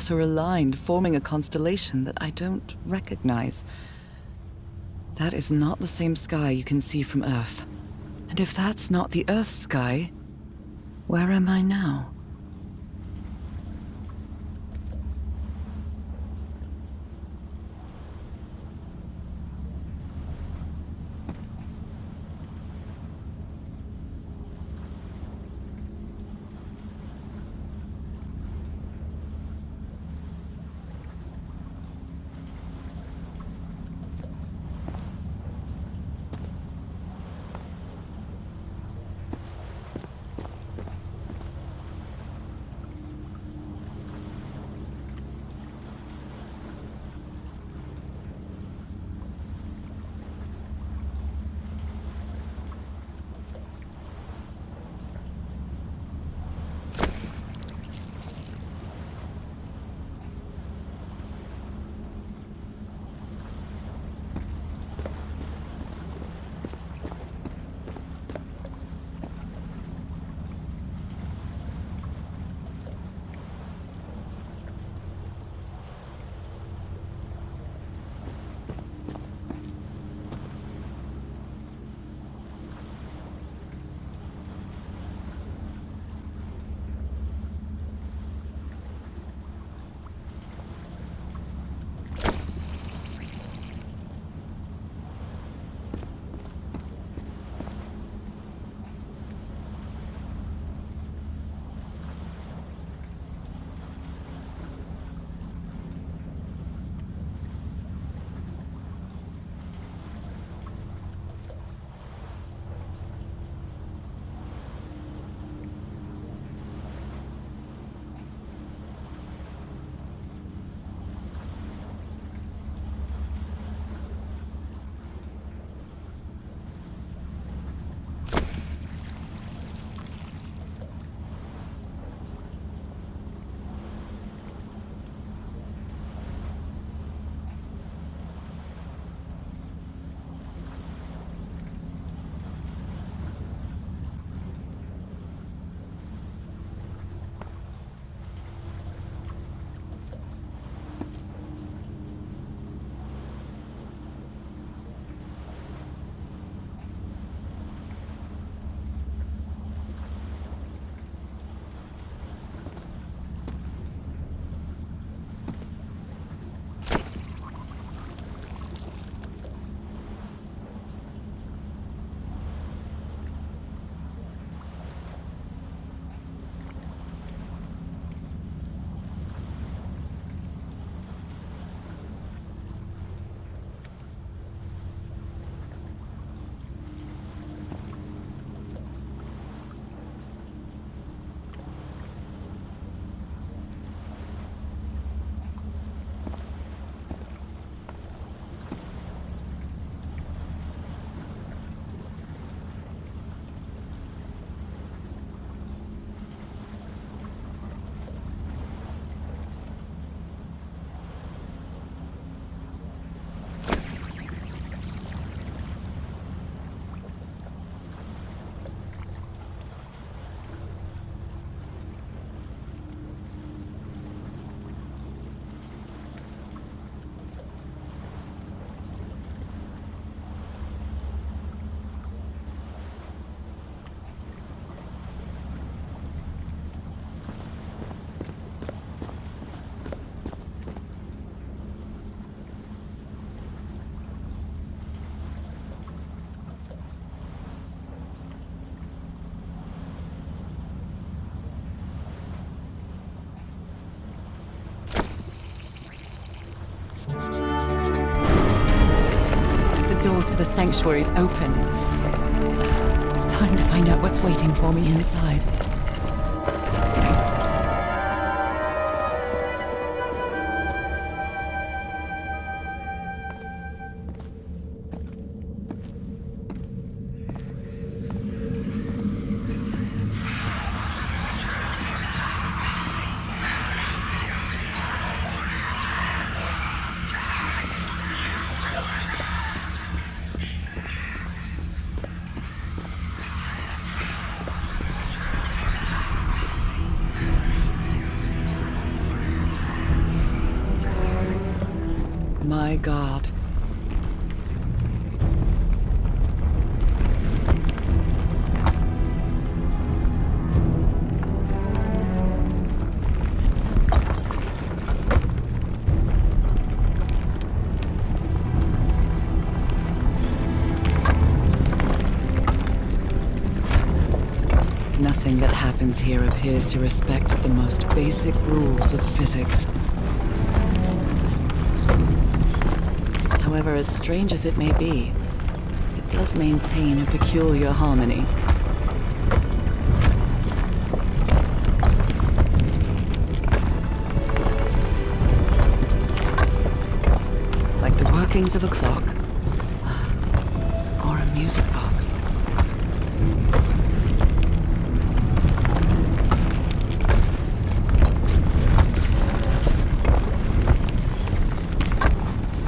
planets are aligned, forming a constellation that I don't recognize. That is not the same sky you can see from Earth. And if that's not the Earth's sky, where am I now? The door to the sanctuary is open. It's time to find out what's waiting for me inside. My God. Nothing that happens here appears to respect the most basic rules of physics. However, as strange as it may be, it does maintain a peculiar harmony. Like the workings of a clock, or a music box.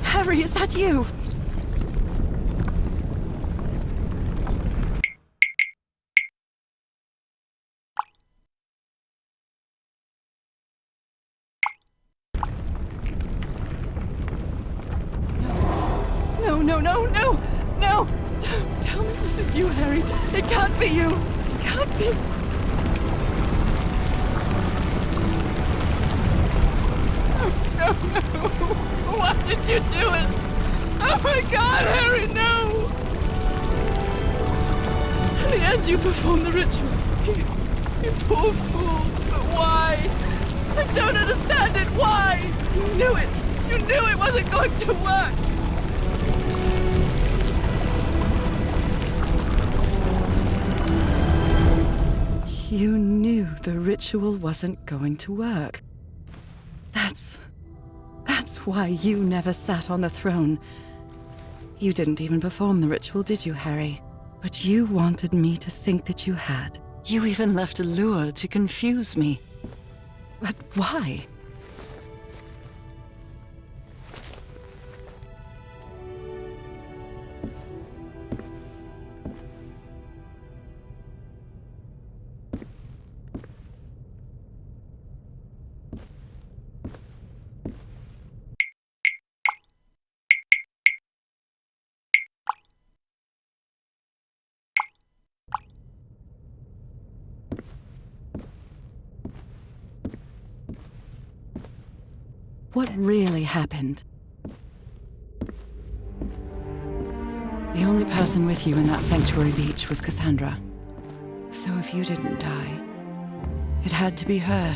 Harry, is that you? No! Tell me it isn't you, Harry. It can't be you. It can't be. No. Why did you do it? Oh my God, Harry, no! In the end, you performed the ritual. You poor fool. But why? I don't understand it. Why? You knew it. You knew it wasn't going to work. You knew the ritual wasn't going to work. That's why you never sat on the throne. You didn't even perform the ritual, did you, Harry? But you wanted me to think that you had. You even left a lure to confuse me. But why? What really happened? The only person with you in that sanctuary beach was Cassandra. So if you didn't die, it had to be her.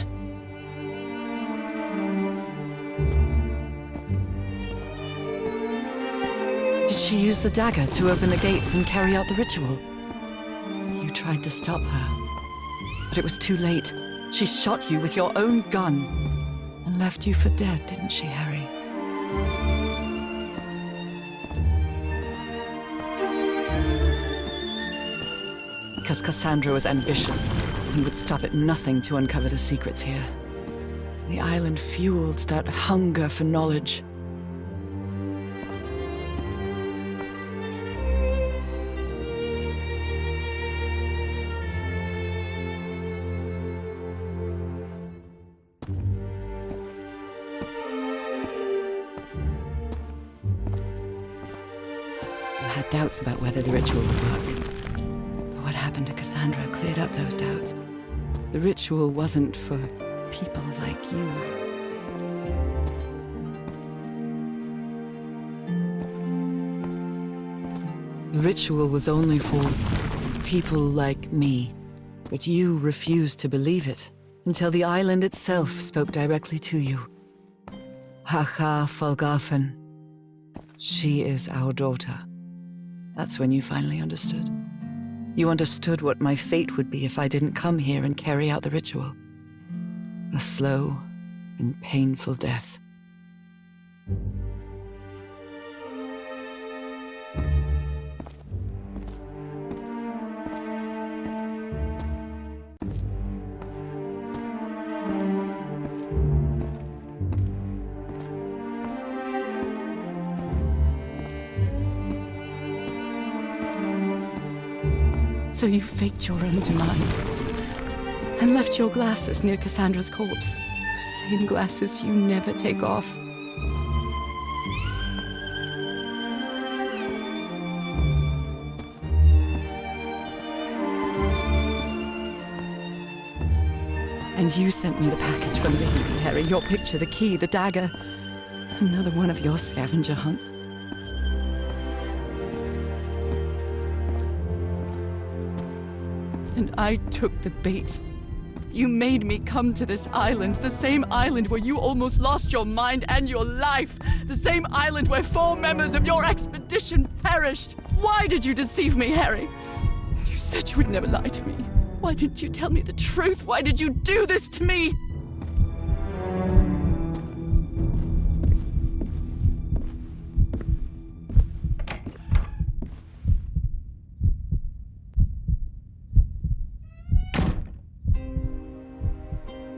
Did she use the dagger to open the gates and carry out the ritual? You tried to stop her, but it was too late. She shot you with your own gun. And left you for dead, didn't she, Harry? Because Cassandra was ambitious and would stop at nothing to uncover the secrets here. The island fueled that hunger for knowledge. I had doubts about whether the ritual would work. But what happened to Cassandra cleared up those doubts. The ritual wasn't for people like you. The ritual was only for people like me. But you refused to believe it until the island itself spoke directly to you. Hacha Falgafen. She is our daughter. That's when you finally understood. You understood what my fate would be if I didn't come here and carry out the ritual. A slow and painful death. So you faked your own demise and left your glasses near Cassandra's corpse. Those same glasses you never take off. And you sent me the package from Tahiti, Harry. Your picture, the key, the dagger. Another one of your scavenger hunts. And I took the bait. You made me come to this island, the same island where you almost lost your mind and your life, the same island where 4 members of your expedition perished. Why did you deceive me, Harry? You said you would never lie to me. Why didn't you tell me the truth? Why did you do this to me?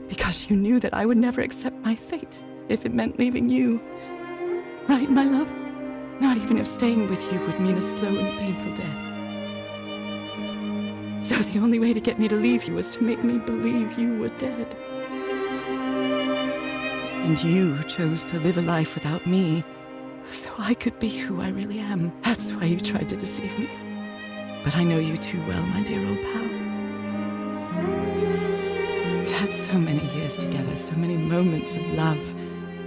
Because you knew that I would never accept my fate if it meant leaving you. Right, my love? Not even if staying with you would mean a slow and painful death. So the only way to get me to leave you was to make me believe you were dead. And you chose to live a life without me, so I could be who I really am. That's why you tried to deceive me. But I know you too well, my dear old pal. We've had so many years together, so many moments of love,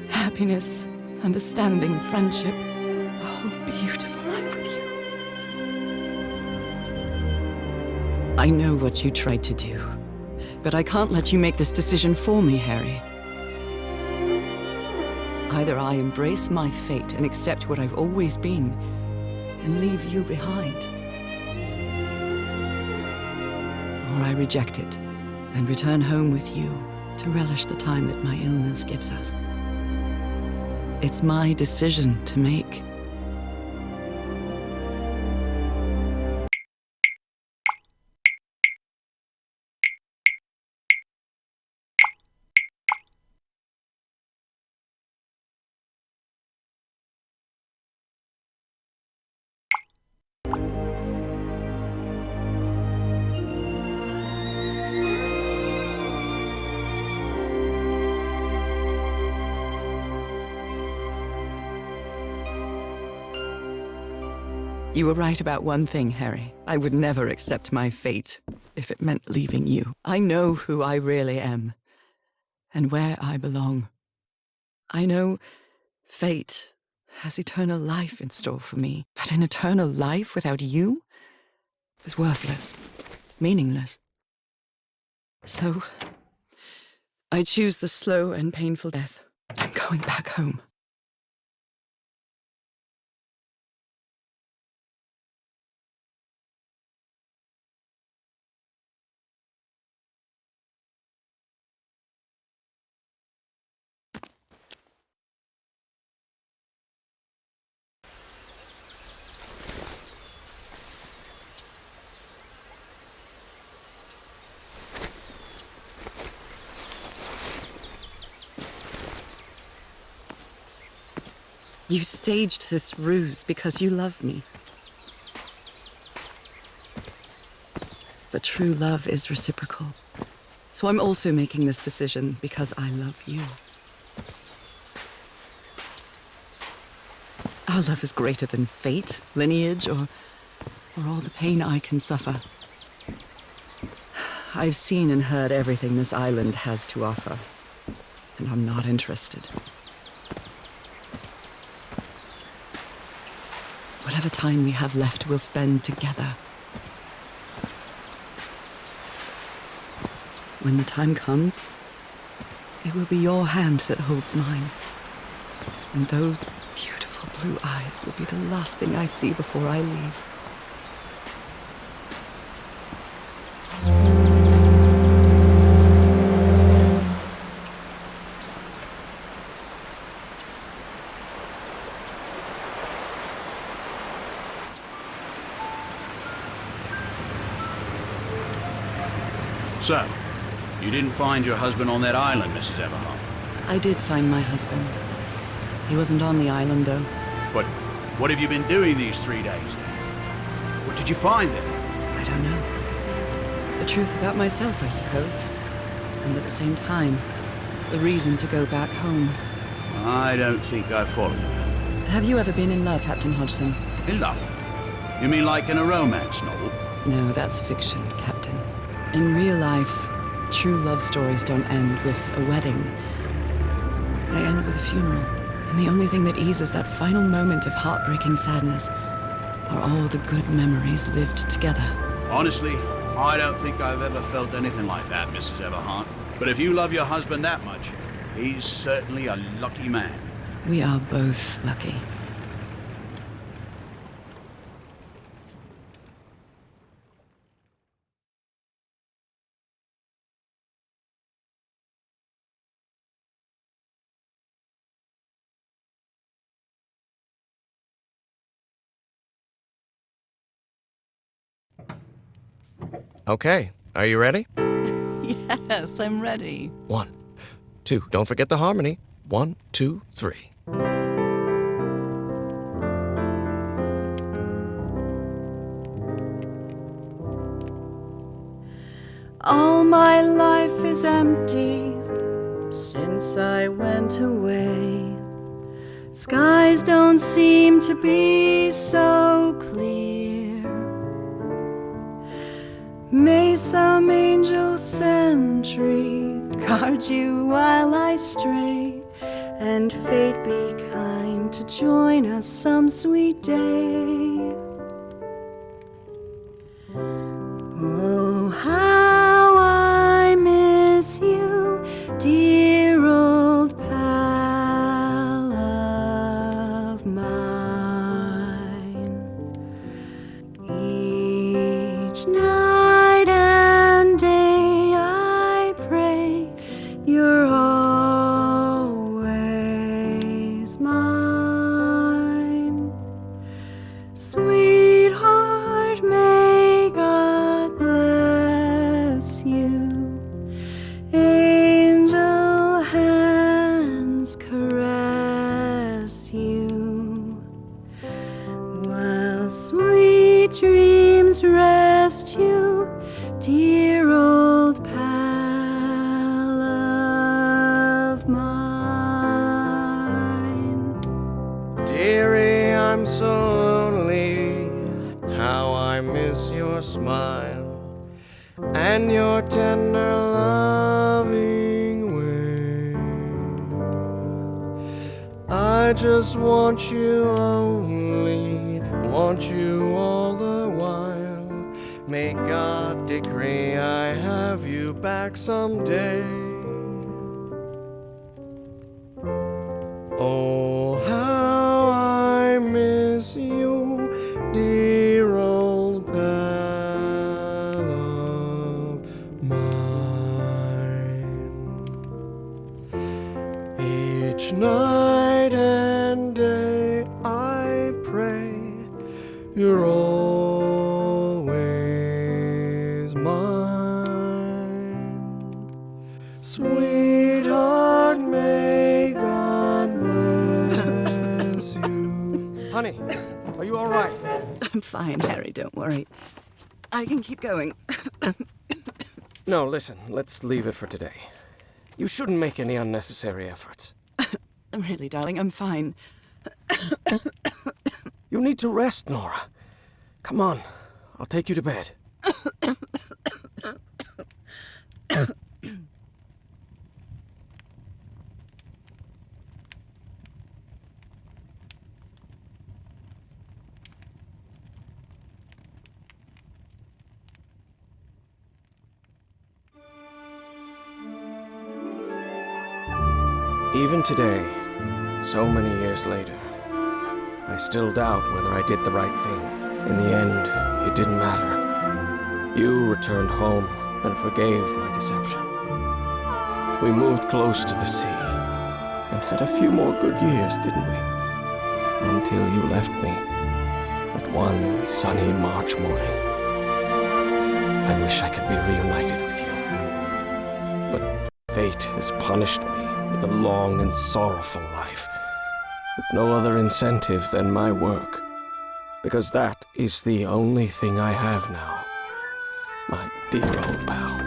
happiness, understanding, friendship. A whole beautiful life with you. I know what you tried to do, but I can't let you make this decision for me, Harry. Either I embrace my fate and accept what I've always been, and leave you behind, or I reject it and return home with you to relish the time that my illness gives us. It's my decision to make. You were right about one thing, Harry. I would never accept my fate if it meant leaving you. I know who I really am, and where I belong. I know fate has eternal life in store for me, but an eternal life without you is worthless, meaningless. So, I choose the slow and painful death. I'm going back home. You staged this ruse because you love me. But true love is reciprocal. So I'm also making this decision because I love you. Our love is greater than fate, lineage, or all the pain I can suffer. I've seen and heard everything this island has to offer, and I'm not interested. Whatever time we have left, we'll spend together. When the time comes, it will be your hand that holds mine. And those beautiful blue eyes will be the last thing I see before I leave. So, you didn't find your husband on that island, Mrs. Everhart? I did find my husband. He wasn't on the island, though. But what have you been doing these 3 days, then? What did you find there? I don't know. The truth about myself, I suppose. And at the same time, the reason to go back home. I don't think I follow you. Have you ever been in love, Captain Hodgson? In love? You mean like in a romance novel? No, that's fiction, Captain. In real life, True love stories don't end with a wedding. They end with a funeral. And the only thing that eases that final moment of heartbreaking sadness are all the good memories lived together. Honestly, I don't think I've ever felt anything like that, Mrs. Everhart. But if you love your husband that much, he's certainly a lucky man. We are both lucky. Okay, are you ready? Yes, I'm ready. 1, 2, don't forget the harmony. 1, 2, 3. All my life is empty since I went away. Skies don't seem to be so clear. May some angel sentry guard you while I stray, and fate be kind to join us some sweet day. Oh, how I miss you, dear old pal of mine. Each night and day I pray you're always mine. Sweetheart, may God bless you. Angel hands caress you, while sweet dreams rest you, dear old pal of mine. Dearie, I'm so lonely. How I miss your smile and your tender loving way. I just want you only, want you all the while. May God decree I have you back someday. Oh, how I miss you, dear old pal of mine. Each night and day I pray you're always mine. Sweetheart, may God bless you. Honey, are you all right? I'm fine, Harry, don't worry. I can keep going. No, listen, let's leave it for today. You shouldn't make any unnecessary efforts. Really, darling, I'm fine. You need to rest, Nora. Come on, I'll take you to bed. Even today, so many years later, I still doubt whether I did the right thing. In the end, it didn't matter. You returned home and forgave my deception. We moved close to the sea and had a few more good years, didn't we? Until you left me that one sunny March morning. I wish I could be reunited with you. But fate has punished me with a long and sorrowful life, with no other incentive than my work, because that is the only thing I have now, my dear old pal.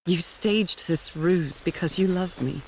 You staged this ruse because you love me.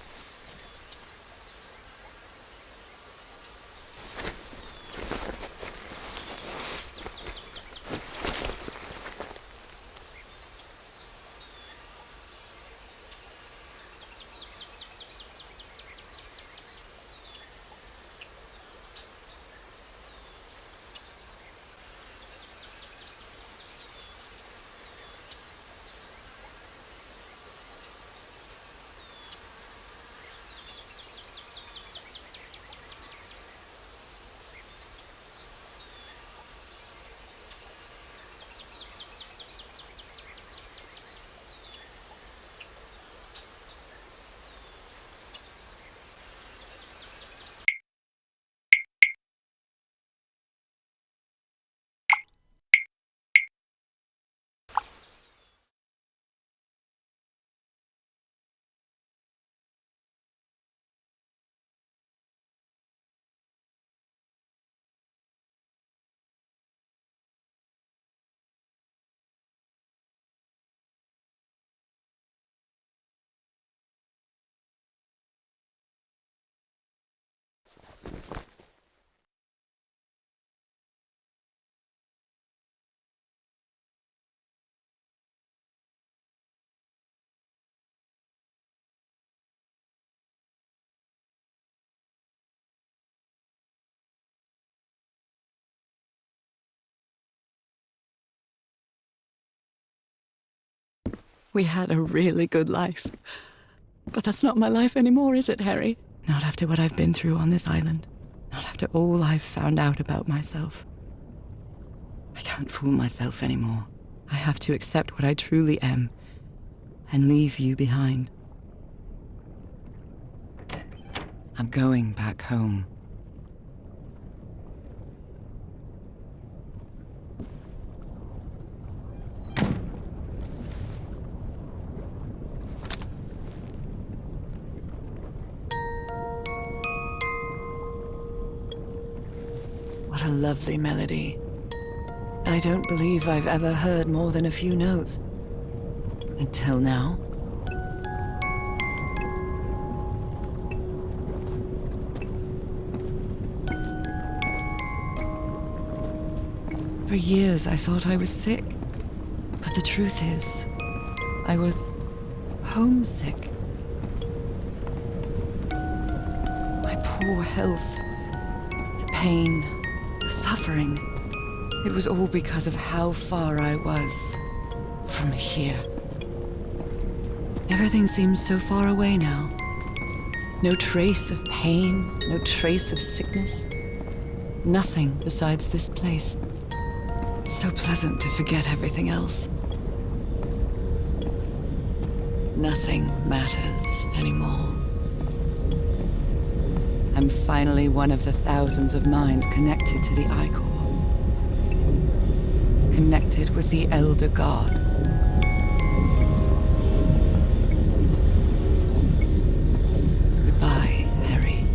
We had a really good life. But that's not my life anymore, is it, Harry? Not after what I've been through on this island. Not after all I've found out about myself. I can't fool myself anymore. I have to accept what I truly am and leave you behind. I'm going back home. What a lovely melody. I don't believe I've ever heard more than a few notes. Until now. For years I thought I was sick. But the truth is, I was homesick. My poor health, the pain, the suffering. It was all because of how far I was from here. Everything seems so far away now. No trace of pain, no trace of sickness. Nothing besides this place. It's so pleasant to forget everything else. Nothing matters anymore. I'm finally one of the thousands of minds connected to the Ichor. Connected with the Elder God. Goodbye, Harry.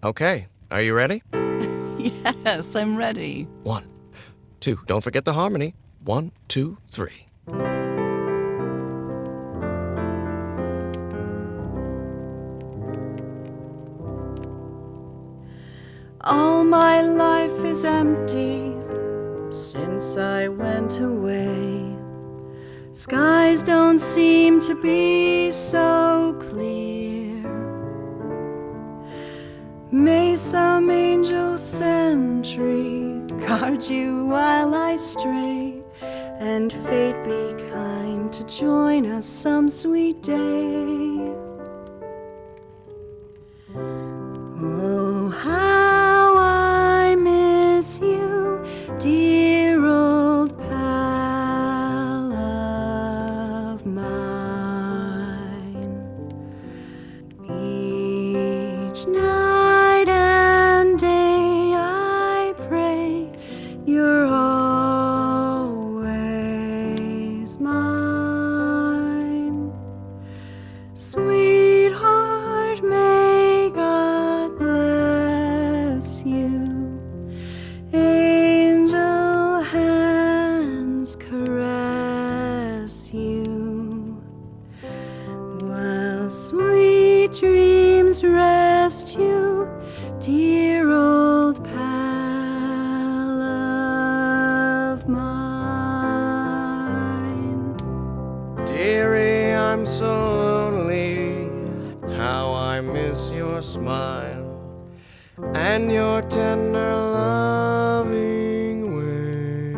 Okay, are you ready? Yes, I'm ready. 1, 2, don't forget the harmony. 1, 2, 3. All my life is empty since I went away. Skies don't seem to be so clear. May some angel sentry guard you while I stray, and fate be kind to join us some sweet day. Oh, how I miss you, dear old pal of mine. Each night and day I pray you're always mine. Sweetheart, may God bless you. Angel hands caress you, while sweet dreams rest you, dear old pal of mine. Dearie, I'm so lonely. How I miss your smile and your tender loving way.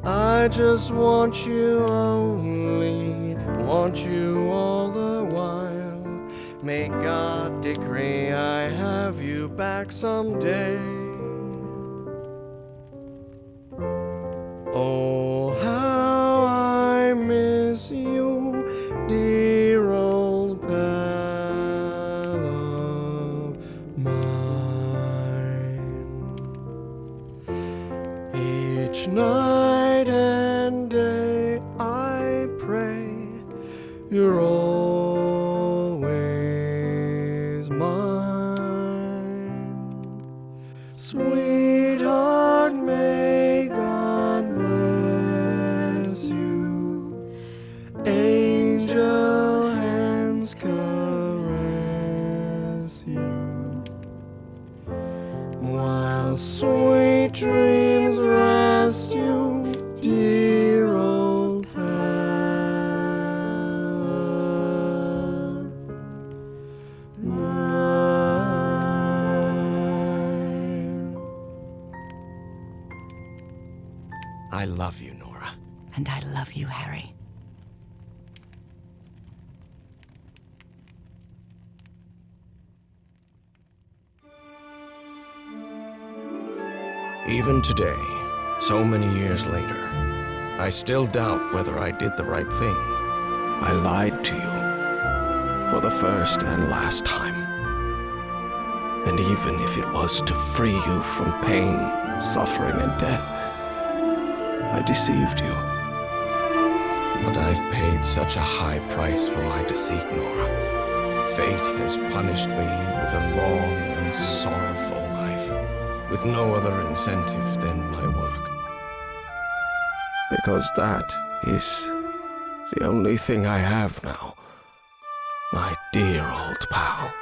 I just want you only, want you all the while. May God decree I have you back someday. Oh, how I miss you, dear old pal of mine. Each night and day I pray you're always mine. Sweetheart, may God bless you. Angel hands caress you, while sweet dreams rest you, dear old pal of mine. I love you, Nora. And I love you, Harry. Even today, so many years later, I still doubt whether I did the right thing. I lied to you for the first and last time. And even if it was to free you from pain, suffering, and death, I deceived you. But I've paid such a high price for my deceit, Nora. Fate has punished me with a long and sorrowful life, with no other incentive than my work. Because that is the only thing I have now, my dear old pal.